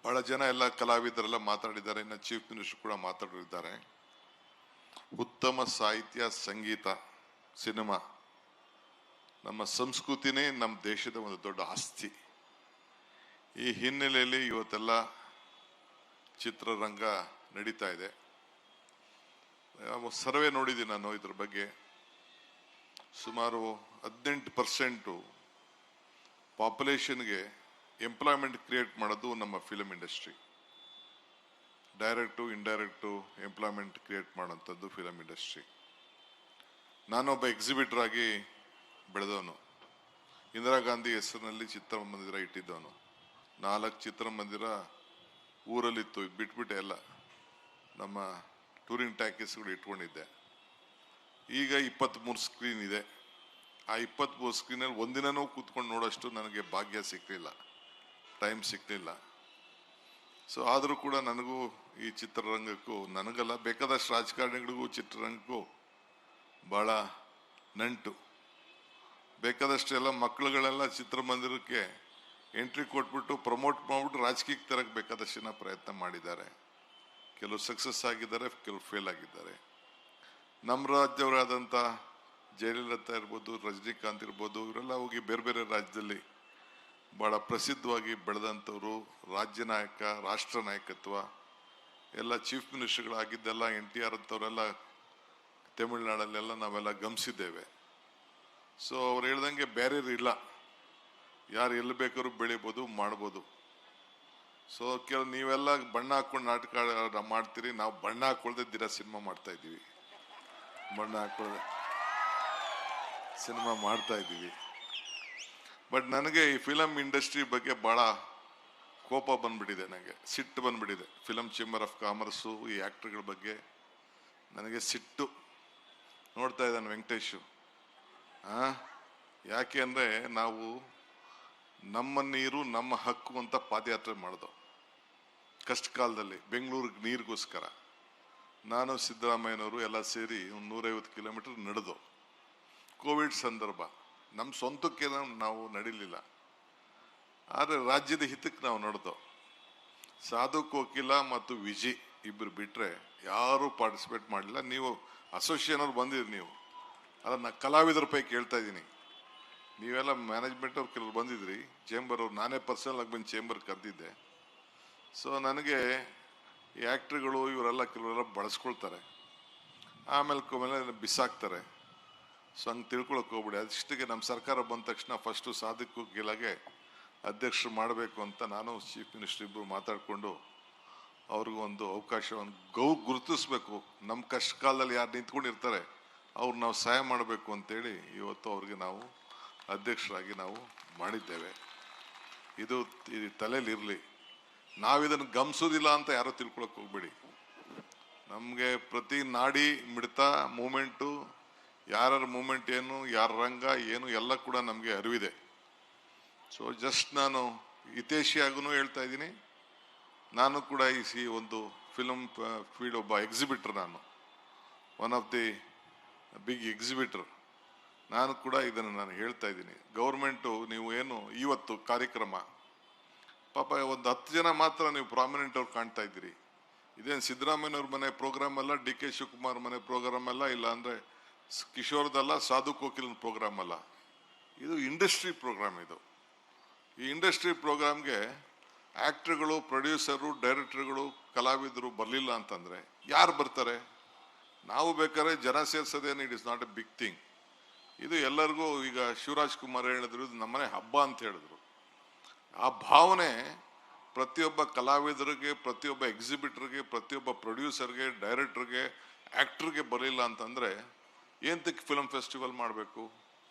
ಬಹಳ ಜನ ಎಲ್ಲ ಕಲಾವಿದರೆಲ್ಲ ಮಾತಾಡಿದ್ದಾರೆ, ಇನ್ನು ಚೀಫ್ ಮಿನಿಸ್ಟರ್ ಕೂಡ ಮಾತಾಡಿದ್ದಾರೆ. ಉತ್ತಮ ಸಾಹಿತ್ಯ, ಸಂಗೀತ, ಸಿನಿಮಾ ನಮ್ಮ ಸಂಸ್ಕೃತಿನೇ ನಮ್ಮ ದೇಶದ ಒಂದು ದೊಡ್ಡ ಆಸ್ತಿ. ಈ ಹಿನ್ನೆಲೆಯಲ್ಲಿ ಇವತ್ತೆಲ್ಲ ಚಿತ್ರರಂಗ ನಡೀತಾ ಇದೆ. ಸರ್ವೆ ನೋಡಿದ್ದೀನಿ ನಾನು ಇದ್ರ ಬಗ್ಗೆ. ಸುಮಾರು 18% ಪಾಪ್ಯುಲೇಷನ್ಗೆ ಎಂಪ್ಲಾಯ್ಮೆಂಟ್ ಕ್ರಿಯೇಟ್ ಮಾಡೋದು ನಮ್ಮ film industry. Direct indirect employment create ಮಾಡೋಂಥದ್ದು ಫಿಲಮ್ ಇಂಡಸ್ಟ್ರಿ. ನಾನೊಬ್ಬ ಎಕ್ಸಿಬಿಟರ್ ಆಗಿ ಬೆಳೆದವನು. ಇಂದಿರಾ ಗಾಂಧಿ ಹೆಸರಿನಲ್ಲಿ ಚಿತ್ರಮಂದಿರ ಇಟ್ಟಿದ್ದವನು. 4 ಚಿತ್ರಮಂದಿರ ಊರಲ್ಲಿತ್ತು, ಬಿಟ್ಬಿಟ್ಟೆ ಎಲ್ಲ ನಮ್ಮ ಟೂರಿಂಗ್ ಟ್ಯಾಕೀಸ್ಗಳು ಇಟ್ಕೊಂಡಿದ್ದೆ. ಈಗ 23 ಸ್ಕ್ರೀನ್ ಇದೆ. ಆ 23 ಸ್ಕ್ರೀನಲ್ಲಿ ಒಂದಿನನೂ ಕೂತ್ಕೊಂಡು ನೋಡೋಷ್ಟು ನನಗೆ ಭಾಗ್ಯ ಸಿಕ್ಕಲಿಲ್ಲ, ಟೈಮ್ ಸಿಕ್ಕಲಿಲ್ಲ. ಸೊ ಆದರೂ ಕೂಡ ನನಗೂ ಈ ಚಿತ್ರರಂಗಕ್ಕೂ, ನನಗಲ್ಲ ಬೇಕಾದಷ್ಟು ರಾಜಕಾರಣಿಗಳಿಗೂ ಚಿತ್ರರಂಗಕ್ಕೂ ಭಾಳ ನಂಟು. ಬೇಕಾದಷ್ಟು ಎಲ್ಲ ಮಕ್ಕಳುಗಳೆಲ್ಲ ಚಿತ್ರಮಂದಿರಕ್ಕೆ ಎಂಟ್ರಿ ಕೊಟ್ಬಿಟ್ಟು ಪ್ರಮೋಟ್ ಮಾಡಿಬಿಟ್ಟು ರಾಜಕೀಯಕ್ಕೆ ತರಕ್ಕೆ ಬೇಕಾದಷ್ಟು ಜನ ಪ್ರಯತ್ನ ಮಾಡಿದ್ದಾರೆ. ಕೆಲವು ಸಕ್ಸಸ್ ಆಗಿದ್ದಾರೆ, ಕೆಲವು ಫೇಲ್ ಆಗಿದ್ದಾರೆ. ನಮ್ಮ ರಾಜ್ಯವರಾದಂಥ ಜಯಲಲಿತಾ ಇರ್ಬೋದು, ರಜನಿಕಾಂತ್ ಇರ್ಬೋದು, ಇವರೆಲ್ಲ ಹೋಗಿ ಬೇರೆ ಬೇರೆ ರಾಜ್ಯದಲ್ಲಿ ಭಾಳ ಪ್ರಸಿದ್ಧವಾಗಿ ಬೆಳೆದಂಥವ್ರು. ರಾಜ್ಯ ನಾಯಕ, ರಾಷ್ಟ್ರ ನಾಯಕತ್ವ ಎಲ್ಲ ಚೀಫ್ ಮಿನಿಸ್ಟರ್ಗಳಾಗಿದ್ದೆಲ್ಲ NTR ಅಂಥವರೆಲ್ಲ ತಮಿಳ್ನಾಡಲ್ಲೆಲ್ಲ ನಾವೆಲ್ಲ ಗಮನಿಸಿದ್ದೇವೆ. ಸೊ ಅವ್ರು ಹೇಳ್ದಂಗೆ ಬ್ಯಾರಿಯರ್ ಇಲ್ಲ, ಯಾರು ಎಲ್ಲಿ ಬೇಕಾದ್ರೂ ಬೆಳಿಬೋದು, ಮಾಡ್ಬೋದು. ಸೊ ನೀವೆಲ್ಲ ಬಣ್ಣ ಹಾಕೊಂಡು ನಾಟಕ ಮಾಡ್ತೀರಿ, ನಾವು ಬಣ್ಣ ಹಾಕೊಳ್ದೆ ದಿನ ಸಿನಿಮಾ ಮಾಡ್ತಾ ಇದ್ದೀವಿ. ಬಣ್ಣ ಹಾಕೊಳ್ಳದೆ ಸಿನಿಮಾ ಮಾಡ್ತಾ ಇದ್ದೀವಿ. ಬಟ್ ನನಗೆ ಈ ಫಿಲಮ್ ಇಂಡಸ್ಟ್ರಿ ಬಗ್ಗೆ ಭಾಳ ಕೋಪ ಬಂದ್ಬಿಟ್ಟಿದೆ, ನನಗೆ ಸಿಟ್ಟು ಬಂದ್ಬಿಟ್ಟಿದೆ. ಫಿಲಮ್ ಚೇಂಬರ್ ಆಫ್ ಕಾಮರ್ಸು, ಈ ಆ್ಯಕ್ಟ್ರ್ಗಳ ಬಗ್ಗೆ ನನಗೆ ಸಿಟ್ಟು. ನೋಡ್ತಾ ಇದ್ದಾನೆ ವೆಂಕಟೇಶು. ಯಾಕೆ ಅಂದರೆ ನಾವು ನಮ್ಮ ನೀರು ನಮ್ಮ ಹಕ್ಕು ಅಂತ ಪಾದಯಾತ್ರೆ ಮಾಡ್ದೋ ಕಷ್ಟ ಕಾಲದಲ್ಲಿ ಬೆಂಗಳೂರಿಗೆ ನೀರಿಗೋಸ್ಕರ. ನಾನು ಸಿದ್ದರಾಮಯ್ಯನವರು ಎಲ್ಲ ಸೇರಿ 150 ಕಿಲೋಮೀಟರ್ ನಡೆದು. ಕೋವಿಡ್ ಸಂದರ್ಭ, ನಮ್ಮ ಸ್ವಂತಕ್ಕೆ ನಾವು ನಡೀಲಿಲ್ಲ, ಆದರೆ ರಾಜ್ಯದ ಹಿತಕ್ಕೆ ನಾವು ನಡೆದೋ. ಸಾಧು ಕೋಕಿಲ ಮತ್ತು ವಿಜಿ ಇಬ್ಬರು ಬಿಟ್ಟರೆ ಯಾರೂ ಪಾರ್ಟಿಸಿಪೇಟ್ ಮಾಡಲಿಲ್ಲ. ನೀವು ಅಸೋಸಿಯೇಷನ್ ಅವ್ರು ಬಂದಿದ್ರಿ, ನೀವು ಅದನ್ನು ಕಲಾವಿದರ ಪೈಕಿ ಕೇಳ್ತಾ ಇದ್ದೀನಿ. ನೀವೆಲ್ಲ ಮ್ಯಾನೇಜ್ಮೆಂಟ್ ಅವ್ರು ಕೆಲವರು ಬಂದಿದ್ರಿ, ಚೇಂಬರ್ ಅವ್ರು. ನಾನೇ ಪರ್ಸನಲ್ ಆಗಿ ಬಂದು ಚೇಂಬರ್ ಕರೆದಿದ್ದೆ. ಸೊ ನನಗೆ ಈ ಆ್ಯಕ್ಟ್ರುಗಳು ಇವರೆಲ್ಲ ಕೆಲವರೆಲ್ಲ ಬಳಸ್ಕೊಳ್ತಾರೆ, ಆಮೇಲೆ ಬಿಸಾಕ್ತಾರೆ. ಸೊ ಹಂಗೆ ತಿಳ್ಕೊಳಕ್ಕೆ ಹೋಗ್ಬಿಡಿ. ಅದಿಷ್ಟಿಗೆ ನಮ್ಮ ಸರ್ಕಾರ ಬಂದ ತಕ್ಷಣ ಫಸ್ಟು ಸಾಧಕು ಗೆಲಗೆ ಅಧ್ಯಕ್ಷರು ಮಾಡಬೇಕು ಅಂತ ನಾನು ಚೀಫ್ ಮಿನಿಸ್ಟರ್ ಇಬ್ಬರು ಮಾತಾಡಿಕೊಂಡು ಅವ್ರಿಗೂ ಒಂದು ಅವಕಾಶವನ್ನು ಗುರುತಿಸ್ಬೇಕು. ನಮ್ಮ ಕಷ್ಟ ಕಾಲದಲ್ಲಿ ಯಾರು ನಿಂತ್ಕೊಂಡಿರ್ತಾರೆ ಅವ್ರು ನಾವು ಸಹಾಯ ಮಾಡಬೇಕು ಅಂತೇಳಿ ಇವತ್ತು ಅವ್ರಿಗೆ ನಾವು ಅಧ್ಯಕ್ಷರಾಗಿ ನಾವು ಮಾಡಿದ್ದೇವೆ. ಇದು ತಲೆಯಲ್ಲಿರಲಿ. ನಾವಿದನ್ನು ಗಮನಿಸೋದಿಲ್ಲ ಅಂತ ಯಾರೋ ತಿಳ್ಕೊಳಕ್ಕೆ ಹೋಗ್ಬೇಡಿ. ನಮಗೆ ಪ್ರತಿ ನಾಡಿ ಮಿಡ್ತ ಮೂಮೆಂಟು, ಯಾರ ಮೂಮೆಂಟ್ ಏನು, ಯಾರ ರಂಗ ಏನು ಎಲ್ಲ ಕೂಡ ನಮಗೆ ಅರಿವಿದೆ. ಸೊ ಜಸ್ಟ್ ನಾನು ಹಿತೈಷಿಯಾಗೂ ಹೇಳ್ತಾ ಇದ್ದೀನಿ. ನಾನು ಕೂಡ ಈ ಒಂದು ಫಿಲಮ್ ಫೀಲ್ಡ್ ಒಬ್ಬ ಎಕ್ಸಿಬಿಟರ್, ನಾನು one of the big exhibitor. ನಾನು ಕೂಡ ಇದನ್ನು ನಾನು ಹೇಳ್ತಾ ಇದ್ದೀನಿ. ಗೌರ್ಮೆಂಟು ನೀವು ಏನು ಇವತ್ತು ಕಾರ್ಯಕ್ರಮ ಪಾಪ ಒಂದು 10 ಜನ ಮಾತ್ರ ನೀವು ಪ್ರಾಮಿನೆಂಟ್ ಅವ್ರು ಕಾಣ್ತಾ ಇದ್ದೀರಿ. ಇದೇನು ಸಿದ್ದರಾಮಯ್ಯವ್ರ ಮನೆ ಪ್ರೋಗ್ರಾಮ್ ಅಲ್ಲ, DK ಶಿವಕುಮಾರ್ ಮನೆ ಪ್ರೋಗ್ರಾಮ್ ಅಲ್ಲ, ಇಲ್ಲ ಅಂದರೆ ಕಿಶೋರ್ದಲ್ಲ, ಸಾಧು ಕೋಕಿಲನ ಪ್ರೋಗ್ರಾಮ್ ಅಲ್ಲ. ಇದು ಇಂಡಸ್ಟ್ರಿ ಪ್ರೋಗ್ರಾಮ್. ಇದು ಈ ಇಂಡಸ್ಟ್ರಿ ಪ್ರೋಗ್ರಾಮ್ಗೆ ಆ್ಯಕ್ಟ್ರುಗಳು, ಪ್ರೊಡ್ಯೂಸರು, ಡೈರೆಕ್ಟರ್ಗಳು, ಕಲಾವಿದರು ಬರಲಿಲ್ಲ ಅಂತಂದರೆ ಯಾರು ಬರ್ತಾರೆ? ನಾವು ಬೇಕಾದ್ರೆ ಜನ ಸೇರ್ಸೋದೇನು, it is not a big thing. ಇದು ಎಲ್ಲರಿಗೂ, ಈಗ ಶಿವರಾಜ್ ಕುಮಾರ್ ಹೇಳಿದ್ರು, ಇದು ನಮ್ಮನೆ ಹಬ್ಬ ಅಂತ ಹೇಳಿದ್ರು. ಆ ಭಾವನೆ ಪ್ರತಿಯೊಬ್ಬ ಕಲಾವಿದರಿಗೆ, ಪ್ರತಿಯೊಬ್ಬ ಎಕ್ಸಿಬಿಟರ್ಗೆ, ಪ್ರತಿಯೊಬ್ಬ ಪ್ರೊಡ್ಯೂಸರ್ಗೆ, ಡೈರೆಕ್ಟರ್ಗೆ, ಆ್ಯಕ್ಟ್ರಿಗೆ ಬರಲಿಲ್ಲ ಅಂತಂದರೆ ಏನಕ್ಕೆ ಫಿಲಮ್ ಫೆಸ್ಟಿವಲ್ ಮಾಡಬೇಕು?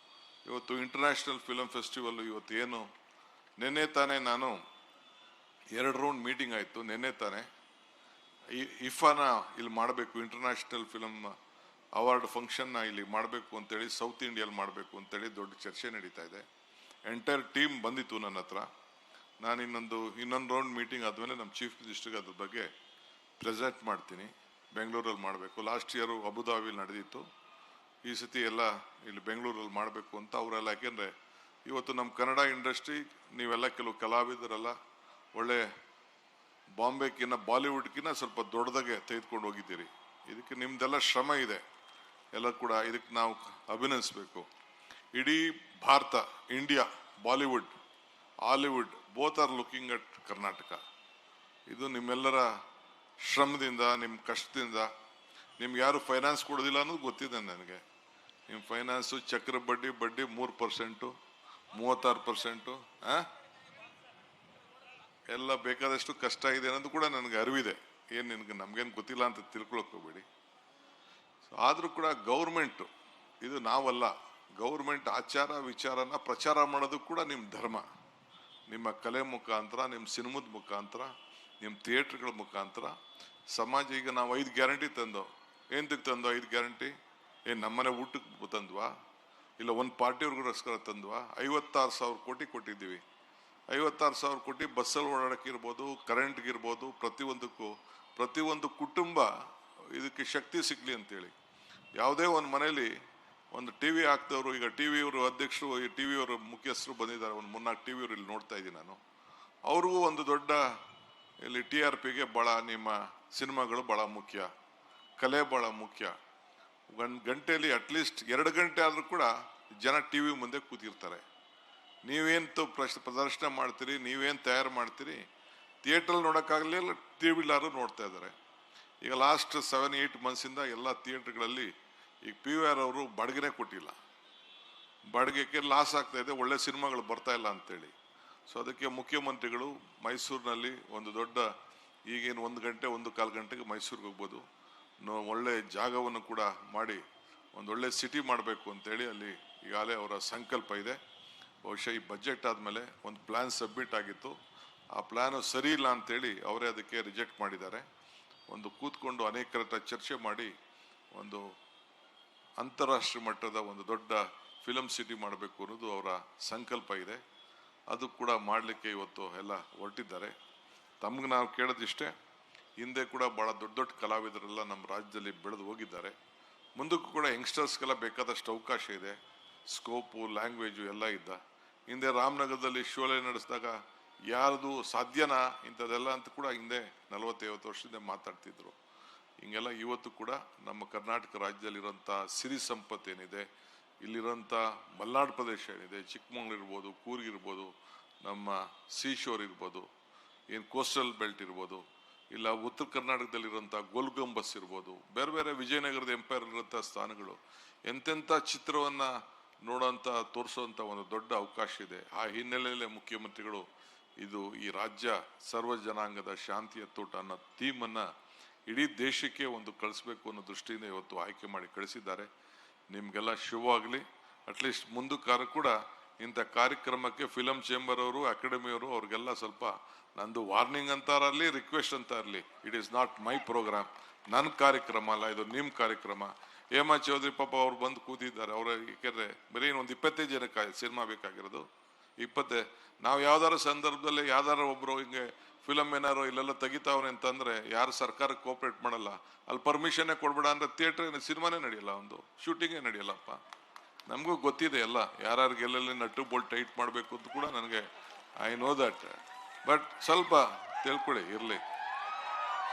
ಇವತ್ತು ಇಂಟರ್ನ್ಯಾಷನಲ್ ಫಿಲಮ್ ಫೆಸ್ಟಿವಲ್ ಇವತ್ತು ಏನು, ನಿನ್ನೆ ತಾನೇ ನಾನು 2 ರೌಂಡ್ ಮೀಟಿಂಗ್ ಆಯಿತು. ನಿನ್ನೆ ತಾನೇ ಇಫಾನ ಇಲ್ಲಿ ಮಾಡಬೇಕು, ಇಂಟರ್ನ್ಯಾಷನಲ್ ಫಿಲಮ್ ಅವಾರ್ಡ್ ಫಂಕ್ಷನ್ನ ಇಲ್ಲಿ ಮಾಡಬೇಕು ಅಂತೇಳಿ, ಸೌತ್ ಇಂಡಿಯಲ್ಲಿ ಮಾಡಬೇಕು ಅಂತೇಳಿ ದೊಡ್ಡ ಚರ್ಚೆ ನಡೀತಾ ಇದೆ. ಎಂಟೈರ್ ಟೀಮ್ ಬಂದಿತ್ತು ನನ್ನ ಹತ್ರ. ನಾನು ಇನ್ನೊಂದು ರೌಂಡ್ ಮೀಟಿಂಗ್ ಆದಮೇಲೆ ನಮ್ಮ ಚೀಫ್ ಮಿನಿಸ್ಟರ್ಗೆ ಅದ್ರ ಬಗ್ಗೆ ಪ್ರೆಸೆಂಟ್ ಮಾಡ್ತೀನಿ. ಬೆಂಗಳೂರಲ್ಲಿ ಮಾಡಬೇಕು. ಲಾಸ್ಟ್ ಇಯರು ಅಬುದಾಬಿಲಿ ನಡೆದಿತ್ತು, ಈ ಸತಿ ಎಲ್ಲ ಇಲ್ಲಿ ಬೆಂಗಳೂರಲ್ಲಿ ಮಾಡಬೇಕು ಅಂತ ಅವರೆಲ್ಲ. ಯಾಕೆಂದರೆ ಇವತ್ತು ನಮ್ಮ ಕನ್ನಡ ಇಂಡಸ್ಟ್ರಿ, ನೀವೆಲ್ಲ ಕೆಲವು ಕಲಾವಿದರೆಲ್ಲ ಒಳ್ಳೆ ಬಾಂಬೆಕಿನ್ನ ಬಾಲಿವುಡ್ಕಿನ್ನ ಸ್ವಲ್ಪ ದೊಡ್ಡದಾಗೆ ತೆಗೆದುಕೊಂಡು ಹೋಗಿದ್ದೀರಿ. ಇದಕ್ಕೆ ನಿಮ್ದೆಲ್ಲ ಶ್ರಮ ಇದೆ, ಎಲ್ಲ ಕೂಡ ಇದಕ್ಕೆ ನಾವು ಅಭಿನಂದಿಸಬೇಕು. ಇಡೀ Bharat, India, Bollywood, Hollywood both are looking at Karnataka. ಇದು ನಿಮ್ಮೆಲ್ಲರ ಶ್ರಮದಿಂದ, ನಿಮ್ಮ ಕಷ್ಟದಿಂದ. ನಿಮ್ಗೆ ಯಾರು ಫೈನಾನ್ಸ್ ಕೊಡೋದಿಲ್ಲ ಅನ್ನೋದು ಗೊತ್ತಿದೆ ನನಗೆ. ನಿಮ್ಮ ಫೈನಾನ್ಸು ಚಕ್ರ ಬಡ್ಡಿ 3%, 36%, ಎಲ್ಲ ಬೇಕಾದಷ್ಟು ಕಷ್ಟ ಇದೆ ಅನ್ನೋದು ಕೂಡ ನನಗೆ ಅರಿವಿದೆ. ಏನು ನಿನಗೆ ನಮ್ಗೇನು ಗೊತ್ತಿಲ್ಲ ಅಂತ ತಿಳ್ಕೊಳಕ್ ಹೋಗ್ಬೇಡಿ. ಆದರೂ ಕೂಡ ಗೌರ್ಮೆಂಟು, ಇದು ನಾವಲ್ಲ, ಗೌರ್ಮೆಂಟ್ ಆಚಾರ ವಿಚಾರನ ಪ್ರಚಾರ ಮಾಡೋದು ಕೂಡ ನಿಮ್ಮ ಧರ್ಮ. ನಿಮ್ಮ ಕಲೆ ಮುಖಾಂತರ, ನಿಮ್ಮ ಸಿನಿಮಾದ ಮುಖಾಂತರ, ನಿಮ್ಮ ಥಿಯೇಟ್ರ್ಗಳ ಮುಖಾಂತರ ಸಮಾಜ. ಈಗ ನಾವು 5 ಗ್ಯಾರಂಟಿ ತಂದೋ, ಏನಕ್ಕೆ ತಂದೋ 5 ಗ್ಯಾರಂಟಿ? ನಮ್ಮನೆ ಊಟಕ್ಕೆ ತಂದ್ವಾ? ಇಲ್ಲ ಒಂದು ಪಾರ್ಟಿಯವ್ರಿಗೋಸ್ಕರ ತಂದ್ವಾ? 56,000 ಕೋಟಿ ಕೊಟ್ಟಿದ್ದೀವಿ. 56,000 ಕೋಟಿ ಬಸ್ಸಲ್ಲಿ ಓಡಾಡೋಕ್ಕಿರ್ಬೋದು, ಕರೆಂಟ್ಗಿರ್ಬೋದು, ಪ್ರತಿಯೊಂದು ಕುಟುಂಬ ಇದಕ್ಕೆ ಶಕ್ತಿ ಸಿಗಲಿ ಅಂತೇಳಿ. ಯಾವುದೇ ಒಂದು ಮನೇಲಿ ಒಂದು ಟಿ ವಿ ಹಾಕ್ದವರು, ಈಗ ಟಿ ವಿಯವರು ಅಧ್ಯಕ್ಷರು, ಈ ಟಿ ವಿಯವರು ಮುಖ್ಯಸ್ಥರು ಬಂದಿದ್ದಾರೆ, ಒಂದು 3-4 ಟಿ ವಿಯವರು ಇಲ್ಲಿ ನೋಡ್ತಾ ಇದ್ದೀನಿ ನಾನು. ಅವ್ರಿಗೂ ಒಂದು ದೊಡ್ಡ ಇಲ್ಲಿ TRPಗೆ ಭಾಳ ನಿಮ್ಮ ಸಿನಿಮಾಗಳು ಭಾಳ ಮುಖ್ಯ, ಕಲೆ ಭಾಳ ಮುಖ್ಯ. ಗಂಟೆಯಲ್ಲಿ ಅಟ್ಲೀಸ್ಟ್ 2 ಗಂಟೆ ಆದರೂ ಕೂಡ ಜನ ಟಿ ವಿ ಮುಂದೆ ಕೂತಿರ್ತಾರೆ. ನೀವೇನು ಪ್ರದರ್ಶನ ಮಾಡ್ತೀರಿ, ನೀವೇನು ತಯಾರು ಮಾಡ್ತೀರಿ, ಥಿಯೇಟ್ರಲ್ಲಿ ನೋಡೋಕ್ಕಾಗಲಿಲ್ಲ, ಟಿ ವಿಲಾರು ನೋಡ್ತಾ ಇದ್ದಾರೆ. ಈಗ ಲಾಸ್ಟ್ 7-8 ಮಂತ್ಸಿಂದ ಎಲ್ಲ ಥಿಯೇಟ್ರ್ಗಳಲ್ಲಿ ಈಗ PVR ಅವರು ಬಾಡಿಗೆನೇ ಕೊಟ್ಟಿಲ್ಲ, ಬಾಡಿಗೆಗೆ ಲಾಸ್ ಆಗ್ತಾ ಇದೆ, ಒಳ್ಳೆ ಸಿನಿಮಾಗಳು ಬರ್ತಾ ಇಲ್ಲ ಅಂತೇಳಿ. ಸೊ ಅದಕ್ಕೆ ಮುಖ್ಯಮಂತ್ರಿಗಳು ಮೈಸೂರಿನಲ್ಲಿ ಒಂದು ದೊಡ್ಡ, ಈಗೇನು 1 ಗಂಟೆ 1-1/4 ಗಂಟೆಗೆ ಮೈಸೂರಿಗೆ ಹೋಗ್ಬೋದು, ಒಳ್ಳೆ ಜಾಗವನ್ನು ಕೂಡ ಮಾಡಿ ಒಂದೊಳ್ಳೆ ಸಿಟಿ ಮಾಡಬೇಕು ಅಂತೇಳಿ ಅಲ್ಲಿ ಈಗಾಗಲೇ ಅವರ ಸಂಕಲ್ಪ ಇದೆ. ಬಹುಶಃ ಈ ಬಜೆಟ್ ಆದಮೇಲೆ ಒಂದು ಪ್ಲ್ಯಾನ್ ಸಬ್ಮಿಟ್ ಆಗಿತ್ತು, ಆ ಪ್ಲ್ಯಾನು ಸರಿ ಇಲ್ಲ ಅಂತೇಳಿ ಅವರೇ ಅದಕ್ಕೆ ರಿಜೆಕ್ಟ್ ಮಾಡಿದ್ದಾರೆ. ಒಂದು ಕೂತ್ಕೊಂಡು ಅನೇಕರ ಹತ್ರ ಚರ್ಚೆ ಮಾಡಿ ಒಂದು ಅಂತಾರಾಷ್ಟ್ರೀಯ ಮಟ್ಟದ ಒಂದು ದೊಡ್ಡ ಫಿಲಮ್ ಸಿಟಿ ಮಾಡಬೇಕು ಅನ್ನೋದು ಅವರ ಸಂಕಲ್ಪ ಇದೆ. ಅದು ಕೂಡ ಮಾಡಲಿಕ್ಕೆ ಇವತ್ತು ಎಲ್ಲ ಹೊರಟಿದ್ದಾರೆ. ತಮ್ಗೆ ನಾವು ಕೇಳೋದಿಷ್ಟೇ, ಹಿಂದೆ ಕೂಡ ಭಾಳ ದೊಡ್ಡ ಕಲಾವಿದರೆಲ್ಲ ನಮ್ಮ ರಾಜ್ಯದಲ್ಲಿ ಬೆಳೆದು ಹೋಗಿದ್ದಾರೆ. ಮುಂದಕ್ಕೂ ಕೂಡ ಯಂಗ್ಸ್ಟರ್ಸ್ಗೆಲ್ಲ ಬೇಕಾದಷ್ಟು ಅವಕಾಶ ಇದೆ, ಸ್ಕೋಪು, ಲ್ಯಾಂಗ್ವೇಜು ಎಲ್ಲ ಇದ್ದ. ಹಿಂದೆ ರಾಮನಗರದಲ್ಲಿ ಶೋಲೆ ನಡೆಸಿದಾಗ ಯಾರ್ದು ಸಾಧ್ಯನಾ ಇಂಥದ್ದೆಲ್ಲ ಅಂತ ಕೂಡ ಹಿಂದೆ 40-50 ವರ್ಷದಿಂದ ಮಾತಾಡ್ತಿದ್ರು. ಹಿಂಗೆಲ್ಲ ಇವತ್ತು ಕೂಡ ನಮ್ಮ ಕರ್ನಾಟಕ ರಾಜ್ಯದಲ್ಲಿರೋಂಥ ಸಿರಿ ಸಂಪತ್ತೇನಿದೆ, ಇಲ್ಲಿರೋಂಥ ಮಲೆನಾಡು ಪ್ರದೇಶ ಏನಿದೆ, ಚಿಕ್ಕಮಗಳೂರು ಇರ್ಬೋದು, ಕೂರ್ಗ್ ಇರ್ಬೋದು, ನಮ್ಮ ಸೀಶೋರ್ ಇರ್ಬೋದು, ಏನು ಕೋಸ್ಟಲ್ ಬೆಲ್ಟ್ ಇರ್ಬೋದು, ಇಲ್ಲ ಉತ್ತರ ಕರ್ನಾಟಕದಲ್ಲಿರೋಂಥ ಗೋಲ್ಗುಂಬಸ್ ಇರ್ಬೋದು, ಬೇರೆ ಬೇರೆ ವಿಜಯನಗರದ ಎಂಪೈರ್ ಇರೋಂಥ ಸ್ಥಾನಗಳು, ಎಂತೆಂಥ ಚಿತ್ರವನ್ನು ನೋಡೋಂಥ ತೋರಿಸೋಂಥ ಒಂದು ದೊಡ್ಡ ಅವಕಾಶ ಇದೆ. ಆ ಹಿನ್ನೆಲೆಯಲ್ಲೇ ಮುಖ್ಯಮಂತ್ರಿಗಳು ಈ ರಾಜ್ಯ ಸರ್ವ ಜನಾಂಗದ ಶಾಂತಿಯ ತೋಟ ಅನ್ನೋ ಥೀಮನ್ನು ಇಡೀ ದೇಶಕ್ಕೆ ಒಂದು ಕಳಿಸ್ಬೇಕು ಅನ್ನೋ ದೃಷ್ಟಿಯಿಂದ ಇವತ್ತು ಆಯ್ಕೆ ಮಾಡಿ ಕಳಿಸಿದ್ದಾರೆ. ನಿಮಗೆಲ್ಲ ಶುಭವಾಗಲಿ. ಅಟ್ಲೀಸ್ಟ್ ಮುಂದಕ್ಕಾರು ಕೂಡ ಇಂಥ ಕಾರ್ಯಕ್ರಮಕ್ಕೆ ಫಿಲಮ್ ಚೇಂಬರ್ ಅವರು, ಅಕಾಡೆಮಿಯವರು, ಅವ್ರಿಗೆಲ್ಲ ಸ್ವಲ್ಪ ನಂದು ವಾರ್ನಿಂಗ್ ಅಂತಾರಲ್ಲಿ, ರಿಕ್ವೆಸ್ಟ್ ಅಂತ ಇರಲಿ, it is not my program, ನನ್ನ ಕಾರ್ಯಕ್ರಮ ಅಲ್ಲ ಇದು, ನಿಮ್ಮ ಕಾರ್ಯಕ್ರಮ. ಹೇಮಾ ಚೌಧರಿ ಪಾಪ ಅವ್ರು ಬಂದು ಕೂತಿದ್ದಾರೆ, ಅವ್ರ ಯಾಕೆಂದರೆ ಬರೀ ಒಂದು 25 ಜನಕ್ಕೆ ಸಿನಿಮಾ ಬೇಕಾಗಿರೋದು. 20 ನಾವು ಯಾವ್ದಾರ ಸಂದರ್ಭದಲ್ಲಿ ಯಾವ್ದಾರ ಒಬ್ರು ಹಿಂಗೆ ಫಿಲಮ್ ಏನಾರು ಇಲ್ಲೆಲ್ಲ ತೆಗಿತಾವ್ರೆ ಅಂತಂದ್ರೆ ಯಾರು ಸರ್ಕಾರಕ್ಕೆ ಕೋಆಪರೇಟ್ ಮಾಡಲ್ಲ, ಅಲ್ಲಿ ಪರ್ಮಿಷನ್ನೇ ಕೊಡ್ಬೇಡ ಅಂದ್ರೆ ಥಿಯೇಟ್ರ್ ಸಿನಿಮಾನೇ ನಡೆಯಲ್ಲ, ಒಂದು ಶೂಟಿಂಗೇ ನಡೆಯಲ್ಲಪ್ಪ. ನಮಗೂ ಗೊತ್ತಿದೆ ಎಲ್ಲ, ಯಾರ್ಯಾರಿಗೆ ಎಲ್ಲೆಲ್ಲಿ ನಟ್ಟು ಬೋಲ್ಟ್ ಟೈಟ್ ಮಾಡಬೇಕು ಅಂತ ಕೂಡ ನನಗೆ ಐ ನೋ ದಟ್. ಬಟ್ ಸ್ವಲ್ಪ ತಿಳ್ಕೊಳ್ಳಿ ಇರಲಿ.